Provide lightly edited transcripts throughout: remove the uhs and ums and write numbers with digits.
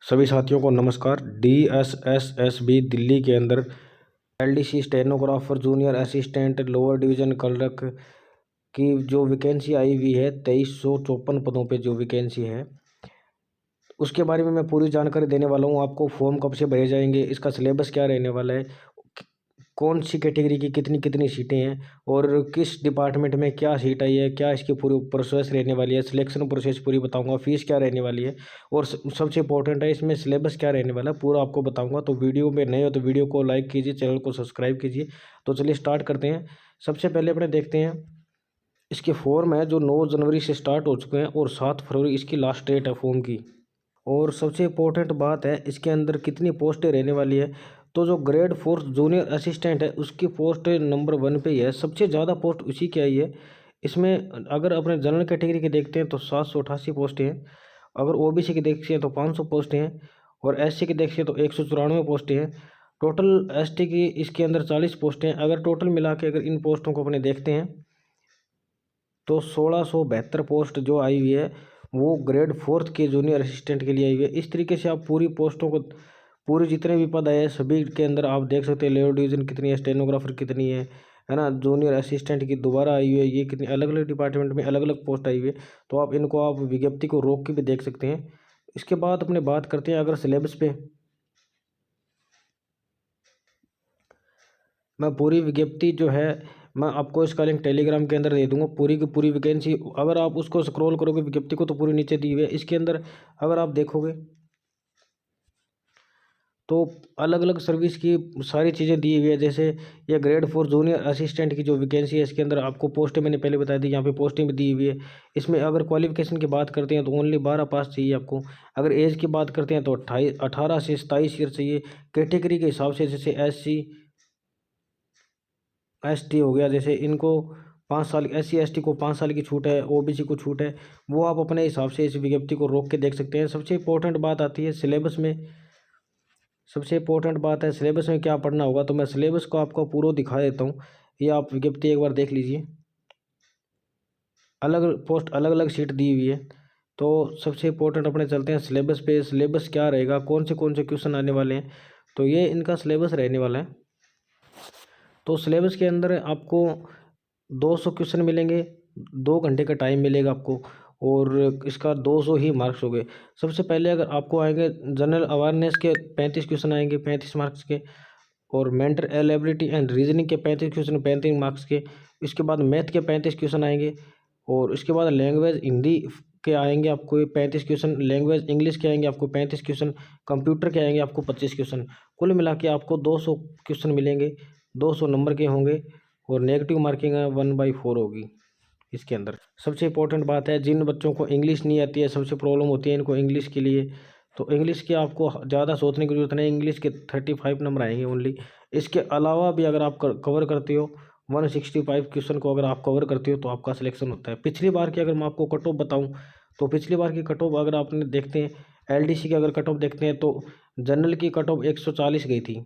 सभी साथियों को नमस्कार। DSSSB दिल्ली के अंदर LDC stenographer, junior assistant, lower division clerk की जो वैकेंसी आई हुई है 2354 पदों पे जो वैकेंसी है उसके बारे में मैं पूरी जानकारी देने वाला हूँ आपको। फॉर्म कब से भरे जाएंगे, इसका सिलेबस क्या रहने वाला है, कौन सी कैटेगरी की कितनी कितनी सीटें हैं और किस डिपार्टमेंट में क्या सीट आई है, क्या इसकी पूरी प्रोसेस रहने वाली है, सिलेक्शन प्रोसेस पूरी बताऊंगा, फीस क्या रहने वाली है और सबसे इंपॉर्टेंट है इसमें सिलेबस क्या रहने वाला है, पूरा आपको बताऊंगा। तो वीडियो में नए हो तो वीडियो को लाइक कीजिए, चैनल को सब्सक्राइब कीजिए। तो चलिए स्टार्ट करते हैं। सबसे पहले अपने देखते हैं इसके फॉर्म है जो 9 जनवरी से स्टार्ट हो चुके हैं और 7 फरवरी इसकी लास्ट डेट है फॉर्म की। और सबसे इम्पोर्टेंट बात है इसके अंदर कितनी पोस्टें रहने वाली है। तो जो ग्रेड 4 जूनियर असिस्टेंट है उसकी पोस्ट नंबर 1 पे ही है, सबसे ज़्यादा पोस्ट उसी की आई है। इसमें अगर अपने जनरल कैटेगरी के देखते हैं तो 788 पोस्टें हैं, अगर OBC की देखते हैं तो 500 पोस्टें हैं और SC की देखते हैं तो 194 पोस्टें हैं। टोटल ST की इसके अंदर 40 पोस्टें हैं। अगर टोटल मिला के अगर इन पोस्टों को अपने देखते हैं तो 1672 पोस्ट जो आई हुई है वो ग्रेड 4 के जूनियर असिस्टेंट के लिए आई हुई है। इस तरीके से आप पूरी पोस्टों को, पूरे जितने भी पद आए सभी के अंदर आप देख सकते हैं लेवल डिवीज़न कितनी है, स्टेनोग्राफर कितनी है ना, जूनियर असिस्टेंट की दोबारा आई हुई है, ये कितनी अलग अलग डिपार्टमेंट में अलग अलग पोस्ट आई हुई है। तो आप इनको आप विज्ञप्ति को रोक के भी देख सकते हैं। इसके बाद अपने बात करते हैं अगर सिलेबस पे, मैं पूरी विज्ञप्ति जो है मैं आपको इसका लिंक टेलीग्राम के अंदर दे दूंगा। पूरी की पूरी वैकेंसी अगर आप उसको स्क्रॉल करोगे विज्ञप्ति को तो पूरी नीचे दी हुई है। इसके अंदर अगर आप देखोगे तो अलग अलग सर्विस की सारी चीज़ें दी हुई है। जैसे ये ग्रेड 4 जूनियर असिस्टेंट की जो वैकेंसी है इसके अंदर आपको पोस्टें मैंने पहले बता दी, यहाँ पे पोस्टें भी दी हुई है। इसमें अगर क्वालिफिकेशन की बात करते हैं तो ओनली 12 पास चाहिए आपको। अगर एज की बात करते हैं तो 18 से 27 ईयर चाहिए। कैटेगरी के हिसाब से जैसे SC ST हो गया, जैसे इनको 5 साल, SC ST को 5 साल की छूट है, OBC को छूट है, वो आप अपने हिसाब से इस विज्ञप्ति को रोक के देख सकते हैं। सबसे इंपॉर्टेंट बात आती है सिलेबस में। सबसे इंपॉर्टेंट बात है सिलेबस में क्या पढ़ना होगा, तो मैं सिलेबस को आपको पूरा दिखा देता हूँ। ये आप विज्ञप्ति एक बार देख लीजिए, अलग पोस्ट अलग अलग सीट दी हुई है। तो सबसे इंपॉर्टेंट अपने चलते हैं सिलेबस पे। सिलेबस क्या रहेगा, कौन से क्वेश्चन आने वाले हैं, तो ये इनका सिलेबस रहने वाला है। तो सिलेबस के अंदर आपको 200 क्वेश्चन मिलेंगे, 2 घंटे का टाइम मिलेगा आपको और इसका 200 ही मार्क्स हो गए। सबसे पहले अगर आपको आएंगे जनरल अवेयरनेस के 35 क्वेश्चन आएंगे 35 मार्क्स के, और मेंटल एबिलिटी एंड रीजनिंग के 35 क्वेश्चन 35 मार्क्स के। इसके बाद मैथ के 35 क्वेश्चन आएंगे और इसके बाद लैंग्वेज हिंदी के आएंगे आपको 35 क्वेश्चन, लैंग्वेज इंग्लिश के आएंगे आपको 35 क्वेश्चन, कंप्यूटर के आएंगे आपको 25 क्वेश्चन। कुल मिला के आपको 200 क्वेश्चन मिलेंगे, 200 नंबर के होंगे और नेगेटिव मार्किंग 1/4 होगी। इसके अंदर सबसे इंपॉर्टेंट बात है जिन बच्चों को इंग्लिश नहीं आती है, सबसे प्रॉब्लम होती है इनको इंग्लिश के लिए, तो इंग्लिश के आपको ज़्यादा सोचने की जरूरत नहीं, इंग्लिश के 35 नंबर आएंगे ओनली। इसके अलावा भी अगर आप कवर करते हो 165 क्वेश्चन को अगर आप कवर करते हो तो आपका सिलेक्शन होता है। पिछली बार की अगर मैं आपको कट ऑफ बताऊँ तो पिछली बार की कट ऑफ अगर आपने देखते हैं LDC की अगर कट ऑफ देखते हैं तो जनरल की कट ऑफ 140 गई थी,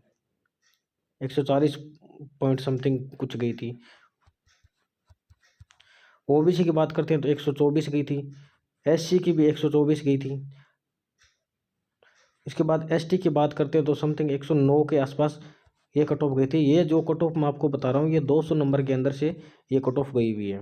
140 पॉइंट समथिंग कुछ गई थी। OBC की बात करते हैं तो 124 गई थी, SC की भी 124 गई थी। इसके बाद ST की बात करते हैं तो समथिंग 109 के आसपास ये कट ऑफ गई थी। ये जो कट ऑफ मैं आपको बता रहा हूँ ये 200 नंबर के अंदर से ये कट ऑफ गई हुई है।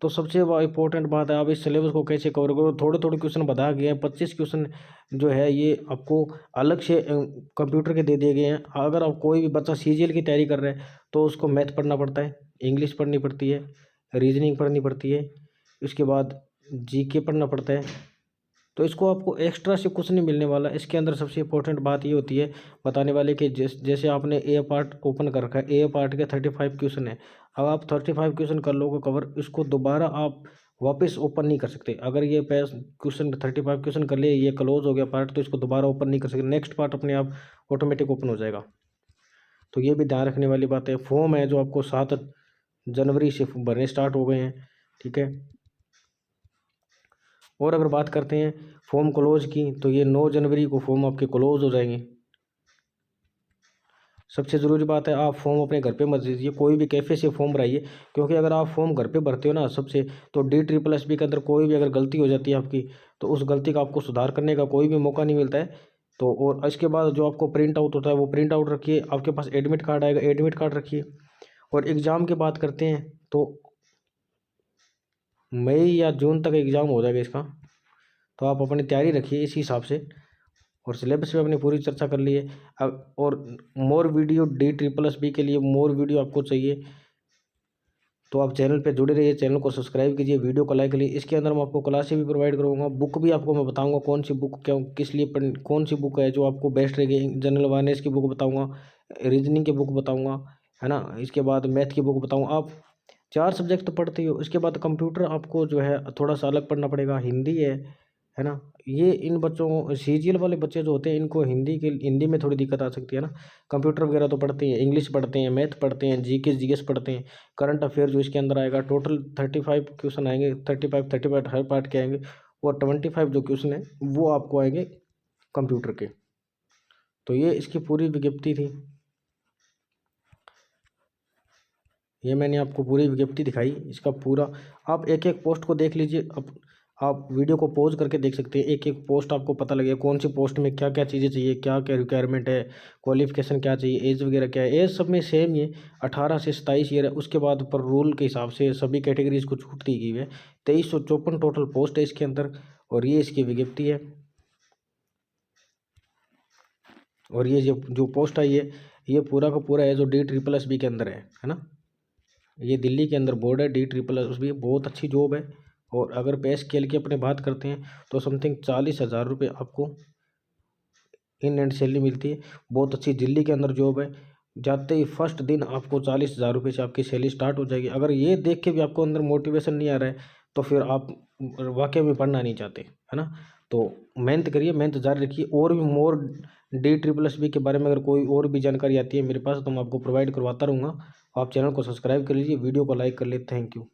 तो सबसे इंपॉर्टेंट बात है आप इस सिलेबस को कैसे कवर करो। थोड़े थोड़े क्वेश्चन बता गए हैं, 25 क्वेश्चन जो है ये आपको अलग से कंप्यूटर के दे दिए गए हैं। अगर आप कोई भी बच्चा CGL की तैयारी कर रहा है तो उसको मैथ पढ़ना पड़ता है, इंग्लिश पढ़नी पड़ती है, रीजनिंग पढ़नी पड़ती है, उसके बाद GK पढ़ना पड़ता है। तो इसको आपको एक्स्ट्रा से कुछ नहीं मिलने वाला। इसके अंदर सबसे इंपॉर्टेंट बात ये होती है बताने वाले कि जैसे आपने A पार्ट ओपन कर रखा है, A पार्ट के 35 क्वेश्चन है, अब आप 35 क्वेश्चन कर लोगे कवर, इसको दोबारा आप वापस ओपन नहीं कर सकते। अगर ये क्वेश्चन 35 क्वेश्चन कर लिए, ये क्लोज हो गया पार्ट, तो इसको दोबारा ओपन नहीं कर सकते, नेक्स्ट पार्ट अपने आप ऑटोमेटिक ओपन हो जाएगा। तो ये भी ध्यान रखने वाली बात है। फॉर्म है जो आपको 7 जनवरी से भरने स्टार्ट हो गए हैं, ठीक है। और अगर बात करते हैं फॉर्म क्लोज की तो ये 9 जनवरी को फॉर्म आपके क्लोज हो जाएंगे। सबसे ज़रूरी बात है, आप फॉर्म अपने घर पे मत दीजिए, कोई भी कैफ़े से फॉर्म भराइए, क्योंकि अगर आप फॉर्म घर पे भरते हो ना सबसे, तो DSSB के अंदर कोई भी अगर गलती हो जाती है आपकी, तो उस गलती का आपको सुधार करने का कोई भी मौका नहीं मिलता है। तो और इसके बाद जो आपको प्रिंट आउट होता है वो प्रिंट आउट रखिए, आपके पास एडमिट कार्ड आएगा, एडमिट कार्ड रखिए। और एग्ज़ाम की बात करते हैं तो मई या जून तक एग्ज़ाम हो जाएगा इसका, तो आप अपनी तैयारी रखिए इसी हिसाब से। और सिलेबस पे अपनी पूरी चर्चा कर ली है। अब और मोर वीडियो DSSB के लिए मोर वीडियो आपको चाहिए तो आप चैनल पे जुड़े रहिए, चैनल को सब्सक्राइब कीजिए, वीडियो को लाइक करिए। इसके अंदर मैं आपको क्लासेस भी प्रोवाइड करूँगा, बुक भी आपको मैं बताऊँगा कौन सी बुक क्यों किस लिए कौन सी बुक है जो आपको बेस्ट रहेगी। जनरल अवेयरनेस की बुक बताऊँगा, रीजनिंग की बुक बताऊँगा, है ना। इसके बाद मैथ की बुक बताऊँगा। आप 4 सब्जेक्ट तो पढ़ते ही हो, इसके बाद कंप्यूटर आपको जो है थोड़ा सा अलग पढ़ना पड़ेगा, हिंदी है ना। ये इन बच्चों को CGL वाले बच्चे जो होते हैं इनको हिंदी में थोड़ी दिक्कत आ सकती है ना। कंप्यूटर वगैरह तो पढ़ते हैं, इंग्लिश पढ़ते हैं, मैथ पढ़ते हैं, GS पढ़ते हैं, करंट अफेयर जो इसके अंदर आएगा। टोटल 35 क्वेश्चन आएंगे, 35 हर पार्ट के आएंगे, और 25 जो क्वेश्चन है वो आपको आएंगे कंप्यूटर के। तो ये इसकी पूरी विज्ञप्ति थी, ये मैंने आपको पूरी विज्ञप्ति दिखाई। इसका पूरा आप एक एक पोस्ट को देख लीजिए। अब आप वीडियो को पॉज करके देख सकते हैं, एक एक पोस्ट आपको पता लगेगा कौन सी पोस्ट में क्या क्या चीज़ें चाहिए, क्या क्या रिक्वायरमेंट है, क्वालिफिकेशन क्या चाहिए, एज वगैरह क्या है। एज सब में सेम ही है, 18 से 27 ईयर है। उसके बाद पर रूल के हिसाब से सभी कैटेगरीज को छूट दी गई है। 2354 टोटल पोस्ट है इसके अंदर, और ये इसकी विज्ञप्ति है। और ये जो पोस्ट आई है ये पूरा का पूरा है जो DSSB के अंदर है ना। ये दिल्ली के अंदर बोर्ड है, DSSB, बहुत अच्छी जॉब है। और अगर पे स्केल की अपने बात करते हैं तो समथिंग 40,000 रुपये आपको इन एंड सैलरी मिलती है। बहुत अच्छी दिल्ली के अंदर जॉब है। जाते ही फर्स्ट दिन आपको 40,000 रुपये से आपकी सैलरी स्टार्ट हो जाएगी। अगर ये देख के भी आपको अंदर मोटिवेशन नहीं आ रहा है तो फिर आप वाकई में पढ़ना नहीं चाहते, है ना। तो मेहनत करिए, मेहनत जारी रखिए। और भी मोर DSSB के बारे में अगर कोई और भी जानकारी आती है मेरे पास तो मैं आपको प्रोवाइड करवाता रहूँगा। आप चैनल को सब्सक्राइब कर लीजिए, वीडियो को लाइक कर लीजिए। Thank you.